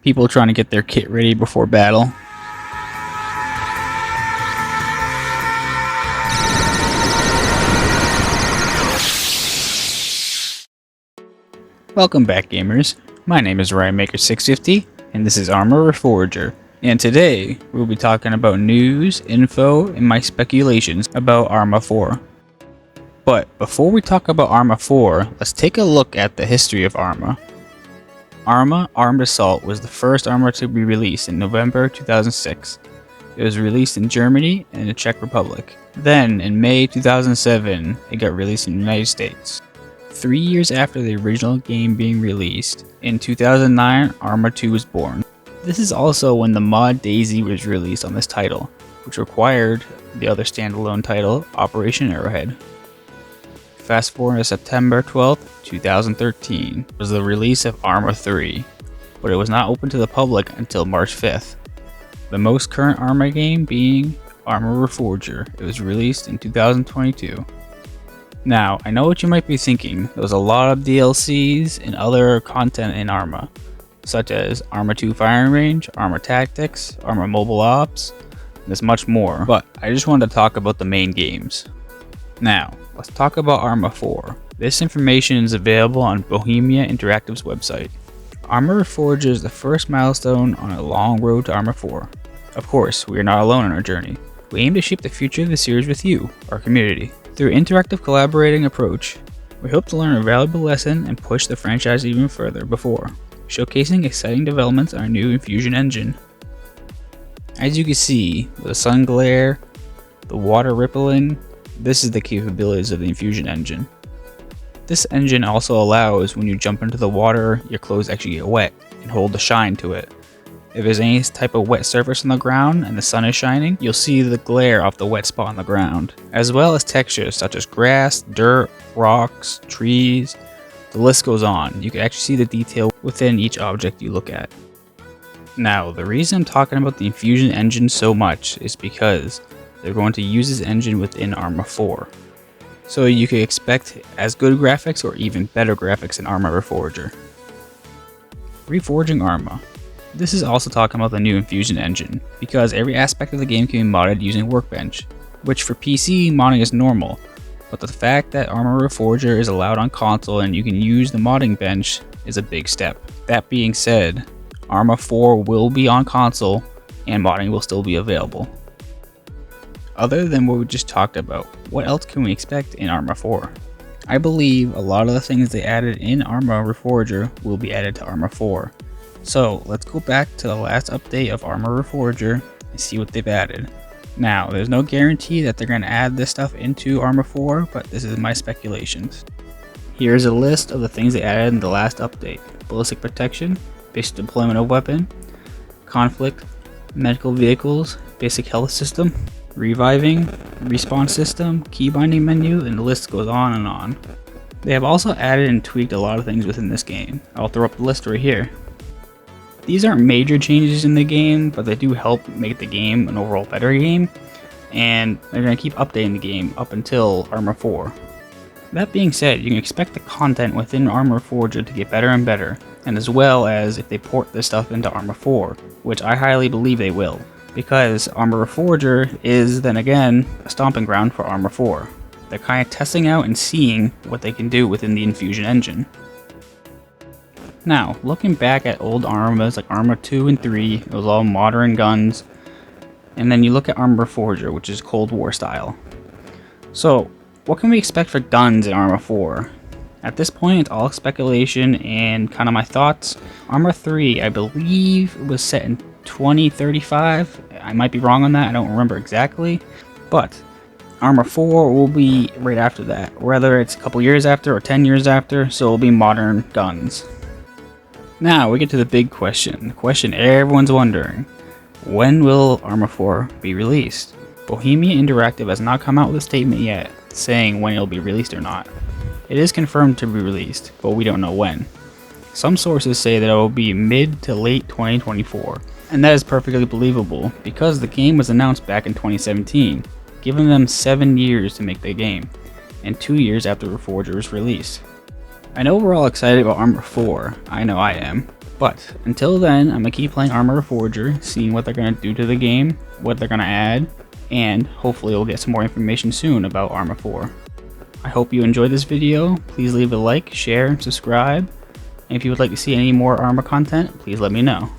People trying to get their kit ready before battle. Welcome back, gamers. My name is RyanMaker650, and this is Arma Reforger. And today, we'll be talking about news, info, and my speculations about Arma 4. But before we talk about Arma 4, let's take a look at the history of Arma. Arma Armed Assault was the first Arma to be released in November 2006. It was released in Germany and the Czech Republic. Then, in May 2007, it got released in the United States. 3 years after the original game being released, in 2009, Arma 2 was born. This is also when the mod DayZ was released on this title, which required the other standalone title, Operation Arrowhead. Fast forward to September 12th, 2013 was the release of Arma 3, but it was not open to the public until March 5th. The most current Arma game being Arma Reforger. It was released in 2022. Now, I know what you might be thinking, there was a lot of DLCs and other content in Arma, such as Arma 2 Firing Range, Arma Tactics, Arma Mobile Ops, and there's much more, but I just wanted to talk about the main games. Now, let's talk about Arma 4. This information is available on Bohemia Interactive's website. Arma Reforger is the first milestone on a long road to Arma 4. Of course, we are not alone in our journey. We aim to shape the future of the series with you, our community. Through an interactive collaborating approach, we hope to learn a valuable lesson and push the franchise even further before, showcasing exciting developments on our new infusion engine. As you can see, with the sun glare, the water rippling, this is the capabilities of the infusion engine. This engine also allows when you jump into the water, your clothes actually get wet and hold the shine to it. If there's any type of wet surface on the ground and the sun is shining, you'll see the glare off the wet spot on the ground, as well as textures such as grass, dirt, rocks, trees, the list goes on. You can actually see the detail within each object you look at. Now, the reason I'm talking about the infusion engine so much is because they're going to use this engine within Arma 4. So you can expect as good graphics or even better graphics in Arma Reforger. Reforging Arma. This is also talking about the new infusion engine, because every aspect of the game can be modded using Workbench, which for PC modding is normal, but the fact that Arma Reforger is allowed on console and you can use the modding bench is a big step. That being said, Arma 4 will be on console and modding will still be available. Other than what we just talked about, what else can we expect in Arma 4? I believe a lot of the things they added in Arma Reforger will be added to Arma 4. So let's go back to the last update of Arma Reforger and see what they've added. Now, there's no guarantee that they're going to add this stuff into Arma 4, but this is my speculations. Here's a list of the things they added in the last update. Ballistic protection, basic deployment of weapon, conflict, medical vehicles, basic health system, reviving, respawn system, key binding menu, and the list goes on and on. They have also added and tweaked a lot of things within this game. I'll throw up the list right here. These aren't major changes in the game, but they do help make the game an overall better game, and they're going to keep updating the game up until Arma 4. That being said, you can expect the content within Arma Reforger to get better and better, and as well as if they port this stuff into Arma 4, which I highly believe they will, because Arma Reforger is, then again, a stomping ground for Arma 4. They're kind of testing out and seeing what they can do within the infusion engine. Now, looking back at old Armas like Arma 2 and 3, it was all modern guns, and then you look at Arma Reforger, which is Cold War style. So, what can we expect for guns in Arma 4? At this point, it's all speculation and kind of my thoughts. Arma 3, I believe, was set in 2035. I might be wrong on that, I don't remember exactly. But Arma 4 will be right after that, whether it's a couple years after or 10 years after, so it will be modern guns. Now we get to the big question, the question everyone's wondering. When will Arma 4 be released? Bohemia Interactive has not come out with a statement yet, saying when it'll be released or not. It is confirmed to be released, but we don't know when. Some sources say that it will be mid to late 2024, and that is perfectly believable because the game was announced back in 2017, giving them 7 years to make the game, and 2 years after Reforger's release. I know we're all excited about Arma 4, I know I am, But until then, I'm going to keep playing Arma Reforger, seeing what they're going to do to the game, what they're going to add, and hopefully we'll get some more information soon about Arma 4. I hope you enjoyed this video. Please leave a like, share, and subscribe. And if you would like to see any more Arma content, please let me know.